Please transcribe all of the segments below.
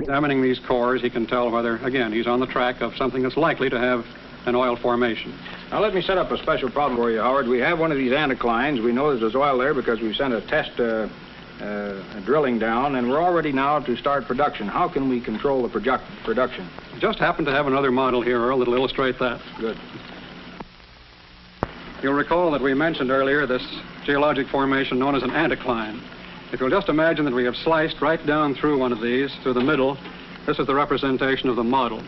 Examining these cores, he can tell whether, again, he's on the track of something that's likely to have an oil formation. Now, let me set up a special problem for you, Howard. We have one of these anticlines. We know there's oil there because we sent a test drilling down, and we're all ready now to start production. How can we control the production? We just happen to have another model here, Earl, that'll illustrate that. Good. You'll recall that we mentioned earlier this geologic formation known as an anticline. If you'll just imagine that we have sliced right down through one of these, through the middle, this is the representation of the model.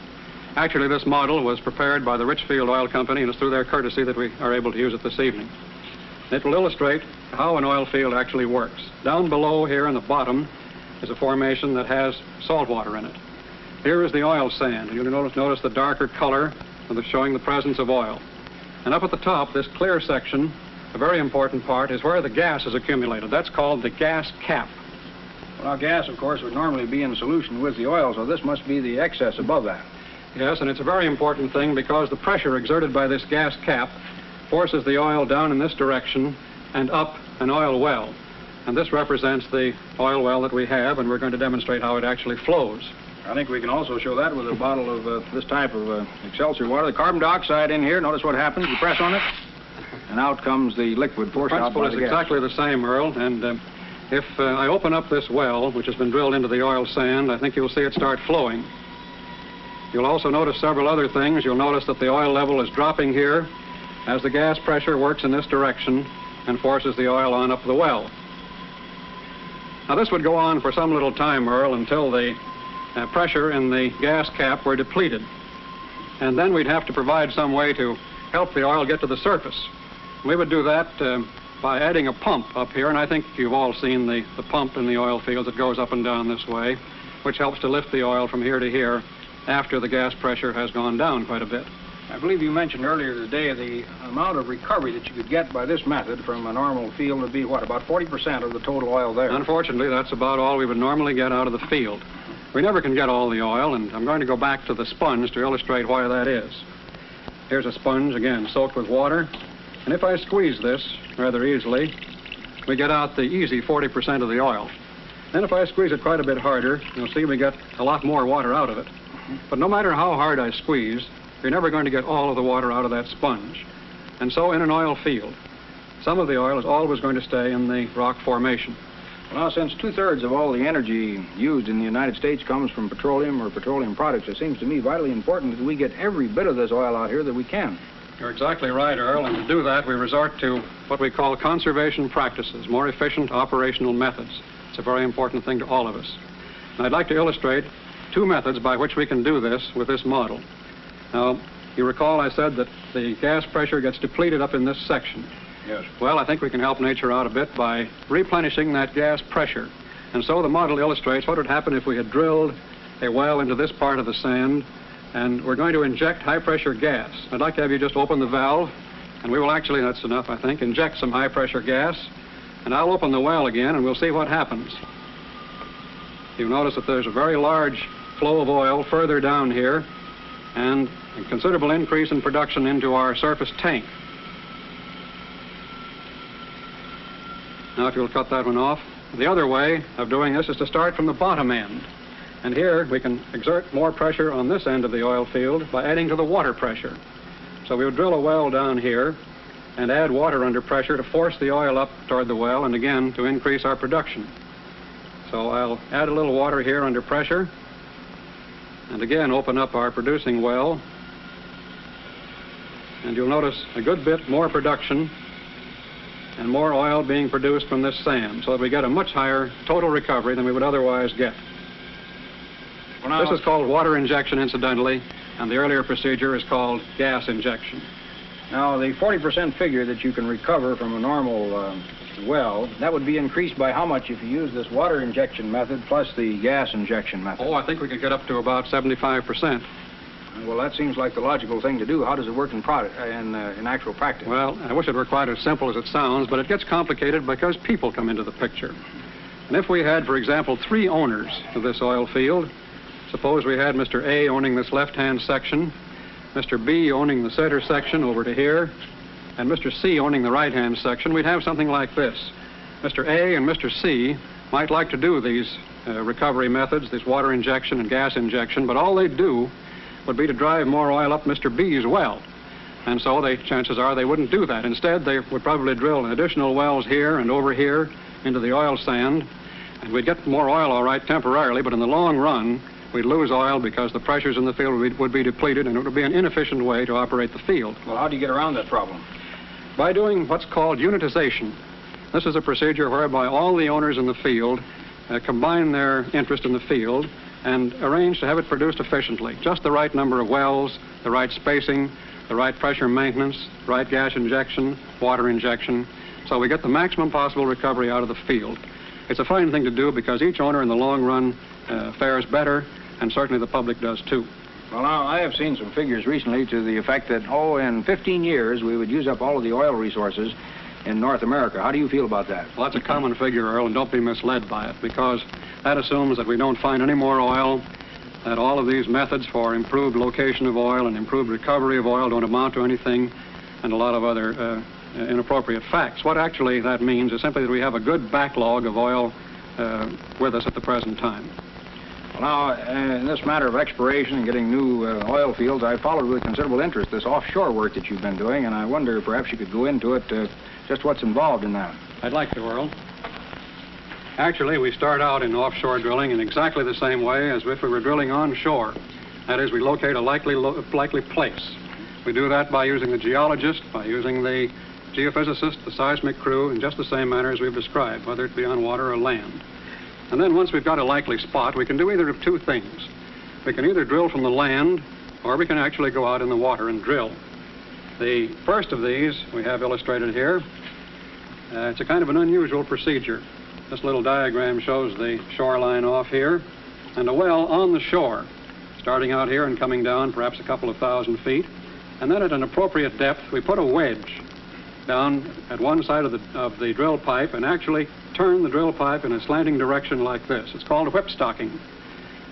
Actually, this model was prepared by the Richfield Oil Company, and it's through their courtesy that we are able to use it this evening. It will illustrate how an oil field actually works. Down below here in the bottom is a formation that has salt water in it. Here is the oil sand. You'll notice the darker color showing the presence of oil. And up at the top, this clear section, a very important part, is where the gas is accumulated. That's called the gas cap. Well, gas, of course, would normally be in solution with the oil, so this must be the excess above that. Yes, and it's a very important thing because the pressure exerted by this gas cap forces the oil down in this direction and up an oil well. And this represents the oil well that we have, and we're going to demonstrate how it actually flows. I think we can also show that with a bottle of this type of Excelsior water. The carbon dioxide in here, notice what happens. You press on it, and out comes the liquid forced out by the gas. The principle is exactly the same, Earl, and if I open up this well, which has been drilled into the oil sand, I think you'll see it start flowing. You'll also notice several other things. You'll notice that the oil level is dropping here as the gas pressure works in this direction and forces the oil on up the well. Now, this would go on for some little time, Earl, until the pressure in the gas cap were depleted. And then we'd have to provide some way to help the oil get to the surface. We would do that by adding a pump up here, and I think you've all seen the pump in the oil fields that goes up and down this way, which helps to lift the oil from here to here after the gas pressure has gone down quite a bit. I believe you mentioned earlier today the amount of recovery that you could get by this method from a normal field would be, what, about 40% of the total oil there? Unfortunately, that's about all we would normally get out of the field. We never can get all the oil, and I'm going to go back to the sponge to illustrate why that is. Here's a sponge, again, soaked with water, and if I squeeze this rather easily, we get out the easy 40% of the oil. Then if I squeeze it quite a bit harder, you'll see we get a lot more water out of it. But no matter how hard I squeeze, you're never going to get all of the water out of that sponge. And so in an oil field, some of the oil is always going to stay in the rock formation. Well, now, since 2/3 of all the energy used in the United States comes from petroleum or petroleum products, it seems to me vitally important that we get every bit of this oil out here that we can. You're exactly right, Earl, and to do that, we resort to what we call conservation practices, more efficient operational methods. It's a very important thing to all of us. And I'd like to illustrate two methods by which we can do this with this model. Now, you recall I said that the gas pressure gets depleted up in this section. Yes. Well, I think we can help nature out a bit by replenishing that gas pressure. And so the model illustrates what would happen if we had drilled a well into this part of the sand, and we're going to inject high-pressure gas. I'd like to have you just open the valve, and we will actually, that's enough, I think, inject some high-pressure gas, and I'll open the well again, and we'll see what happens. You'll notice that there's a very large flow of oil further down here, and a considerable increase in production into our surface tank. Now, if you'll cut that one off. The other way of doing this is to start from the bottom end. And here we can exert more pressure on this end of the oil field by adding to the water pressure. So we would drill a well down here and add water under pressure to force the oil up toward the well and again to increase our production. So I'll add a little water here under pressure and again open up our producing well. And you'll notice a good bit more production and more oil being produced from this sand, so that we get a much higher total recovery than we would otherwise get. Well, this is called water injection, incidentally, and the earlier procedure is called gas injection. Now, the 40% figure that you can recover from a normal well, that would be increased by how much if you use this water injection method plus the gas injection method? Oh, I think we could get up to about 75%. Well, that seems like the logical thing to do. How does it work in actual practice? Well, I wish it were quite as simple as it sounds, but it gets complicated because people come into the picture. And if we had, for example, 3 owners of this oil field, suppose we had Mr. A owning this left-hand section, Mr. B owning the center section over to here, and Mr. C owning the right-hand section, we'd have something like this. Mr. A and Mr. C might like to do these recovery methods, this water injection and gas injection, but all they'd do would be to drive more oil up Mr. B's well. And so chances are they wouldn't do that. Instead, they would probably drill additional wells here and over here into the oil sand, and we'd get more oil all right temporarily, but in the long run, we'd lose oil because the pressures in the field would be depleted, and it would be an inefficient way to operate the field. Well, how do you get around that problem? By doing what's called unitization. This is a procedure whereby all the owners in the field combine their interest in the field and arrange to have it produced efficiently. Just the right number of wells, the right spacing, the right pressure maintenance, right gas injection, water injection, so we get the maximum possible recovery out of the field. It's a fine thing to do because each owner in the long run fares better, and certainly the public does too. Well, now, I have seen some figures recently to the effect that, in 15 years, we would use up all of the oil resources in North America. How do you feel about that? Well, that's a common figure, Earl, and don't be misled by it, because that assumes that we don't find any more oil, that all of these methods for improved location of oil and improved recovery of oil don't amount to anything, and a lot of other inappropriate facts. What actually that means is simply that we have a good backlog of oil with us at the present time. Well, now, in this matter of exploration and getting new oil fields, I followed with considerable interest this offshore work that you've been doing, and I wonder perhaps you could go into it, just what's involved in that. I'd like to, Earl. Actually, we start out in offshore drilling in exactly the same way as if we were drilling onshore. That is, we locate a likely place. We do that by using the geologist, by using the geophysicist, the seismic crew, in just the same manner as we've described, whether it be on water or land. And then once we've got a likely spot, we can do either of two things. We can either drill from the land, or we can actually go out in the water and drill. The first of these we have illustrated here. It's a kind of an unusual procedure. This little diagram shows the shoreline off here, and a well on the shore, starting out here and coming down perhaps a couple of 1,000 feet. And then at an appropriate depth, we put a wedge down at one side of the drill pipe and actually turn the drill pipe in a slanting direction like this. It's called whipstocking.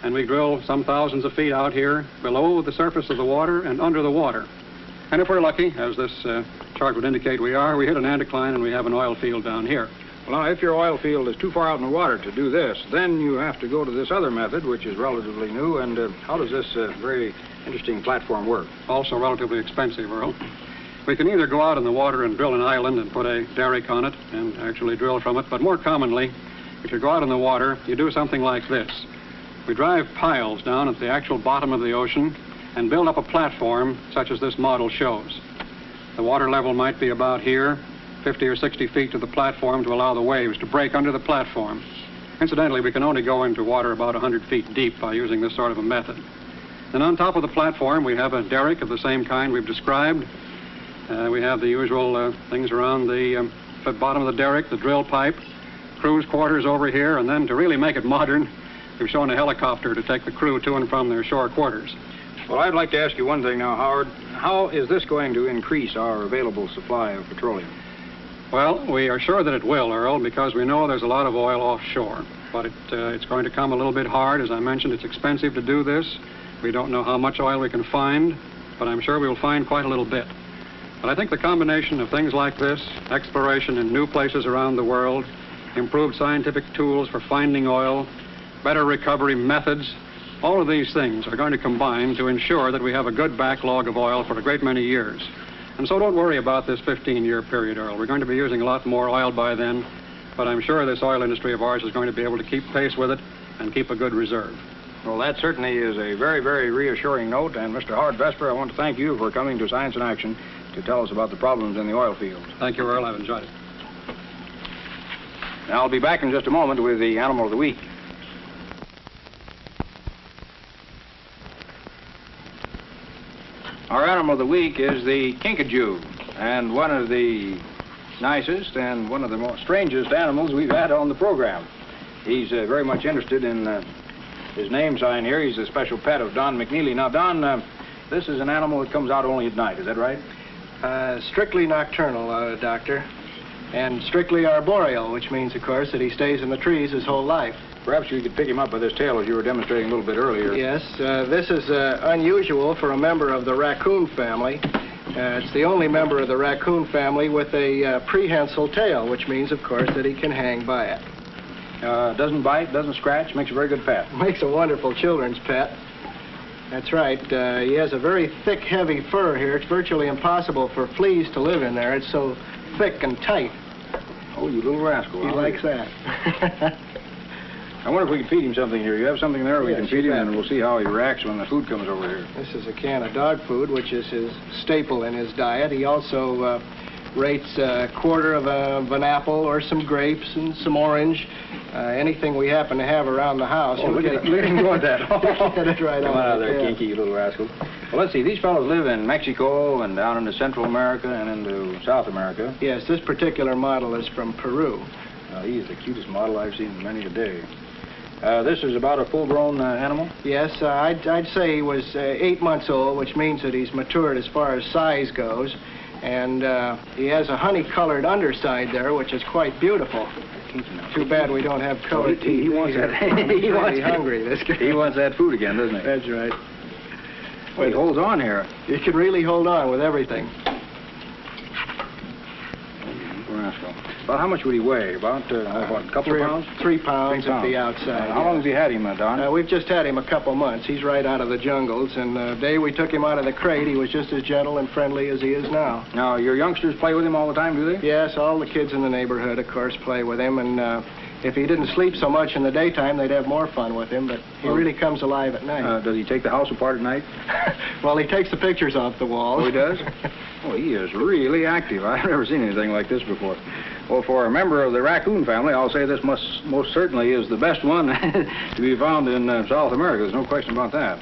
And we drill some thousands of feet out here below the surface of the water and under the water. And if we're lucky, as this chart would indicate we are, we hit an anticline and we have an oil field down here. Well, now, if your oil field is too far out in the water to do this, then you have to go to this other method, which is relatively new. And how does this very interesting platform work? Also relatively expensive, Earl. We can either go out in the water and drill an island and put a derrick on it and actually drill from it, but more commonly, if you go out in the water, you do something like this. We drive piles down at the actual bottom of the ocean and build up a platform such as this model shows. The water level might be about here, 50 or 60 feet to the platform to allow the waves to break under the platform. Incidentally, we can only go into water about 100 feet deep by using this sort of a method. Then on top of the platform, we have a derrick of the same kind we've described. We have the usual things around the bottom of the derrick, the drill pipe, crew's quarters over here, and then to really make it modern, we've shown a helicopter to take the crew to and from their shore quarters. Well, I'd like to ask you one thing now, Howard. How is this going to increase our available supply of petroleum? Well, we are sure that it will, Earl, because we know there's a lot of oil offshore. But it's going to come a little bit hard. As I mentioned, it's expensive to do this. We don't know how much oil we can find, but I'm sure we'll find quite a little bit. But I think the combination of things like this, exploration in new places around the world, improved scientific tools for finding oil, better recovery methods, all of these things are going to combine to ensure that we have a good backlog of oil for a great many years. And so don't worry about this 15-year period, Earl. We're going to be using a lot more oil by then, but I'm sure this oil industry of ours is going to be able to keep pace with it and keep a good reserve. Well, that certainly is a very, very reassuring note. And Mr. Howard Vesper, I want to thank you for coming to Science in Action to tell us about the problems in the oil field. Thank you, Earl. I've enjoyed it. Now, I'll be back in just a moment with the Animal of the Week. Our Animal of the Week is the kinkajou, and one of the nicest and one of the most strangest animals we've had on the program. He's very much interested in his name sign here. He's a special pet of Don McNeely. Now, Don, this is an animal that comes out only at night, is that right? Strictly nocturnal, Doctor, and strictly arboreal, which means, of course, that he stays in the trees his whole life. Perhaps you could pick him up by this tail as you were demonstrating a little bit earlier. Yes, this is unusual for a member of the raccoon family. It's the only member of the raccoon family with a prehensile tail, which means, of course, that he can hang by it. Doesn't bite, doesn't scratch, makes a very good pet. Makes a wonderful children's pet. That's right. He has a very thick, heavy fur here. It's virtually impossible for fleas to live in there. It's so thick and tight. Oh, you little rascal. He likes that. I wonder if we can feed him something here. You have something there we Yes, can feed him, you bet. and we'll see how he reacts when the food comes over here. This is a can of dog food, which is his staple in his diet. He also rates a quarter of an apple or some grapes and some orange. Anything we happen to have around the house. Oh, look at him go at that. Get it right Come out out of there, Kinky, you little rascal. Well, let's see. These fellows live in Mexico and down into Central America and into South America. Yes, this particular model is from Peru. He is the cutest model I've seen in many a day. This is about a full-grown animal? Yes, I'd say he was 8 months old, which means that he's matured as far as size goes. And he has a honey-colored underside there, which is quite beautiful. Too bad we don't have colored teeth. He wants that. He's really hungry, this guy. He wants that food again, doesn't he? That's right. Well, he holds on here. You can really hold on with everything. Rascal. About how much would he weigh? About, what, a couple of pounds? 3 pounds at the outside. How long has he had him, Don? We've just had him a couple months. He's right out of the jungles, and the day we took him out of the crate, he was just as gentle and friendly as he is now. Now, your youngsters play with him all the time, do they? Yes, all the kids in the neighborhood, of course, play with him, and if he didn't sleep so much in the daytime, they'd have more fun with him, but he really comes alive at night. Does he take the house apart at night? Well, he takes the pictures off the walls. Oh, he does? Oh, he is really active. I've never seen anything like this before. Well, for a member of the raccoon family, I'll say this most certainly is the best one to be found in South America. There's no question about that.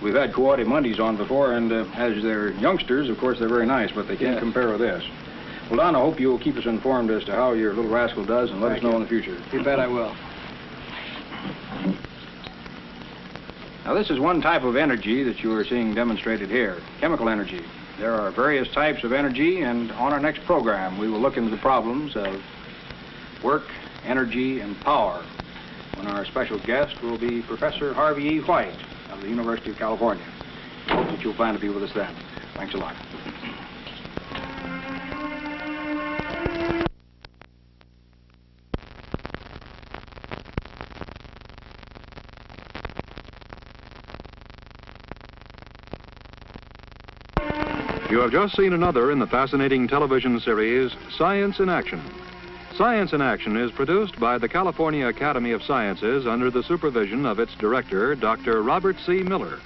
We've had CodE Mondays on before, and as they're youngsters, of course, they're very nice, but they can't compare with this. Well, Don, I hope you'll keep us informed as to how your little rascal does, and let us know in the future. You bet I will. Now, this is one type of energy that you are seeing demonstrated here, chemical energy. There are various types of energy, and on our next program, we will look into the problems of work, energy, and power, when our special guest will be Professor Harvey E. White of the University of California. I hope that you'll plan to be with us then. Thanks a lot. You have just seen another in the fascinating television series, Science in Action. Science in Action is produced by the California Academy of Sciences under the supervision of its director, Dr. Robert C. Miller.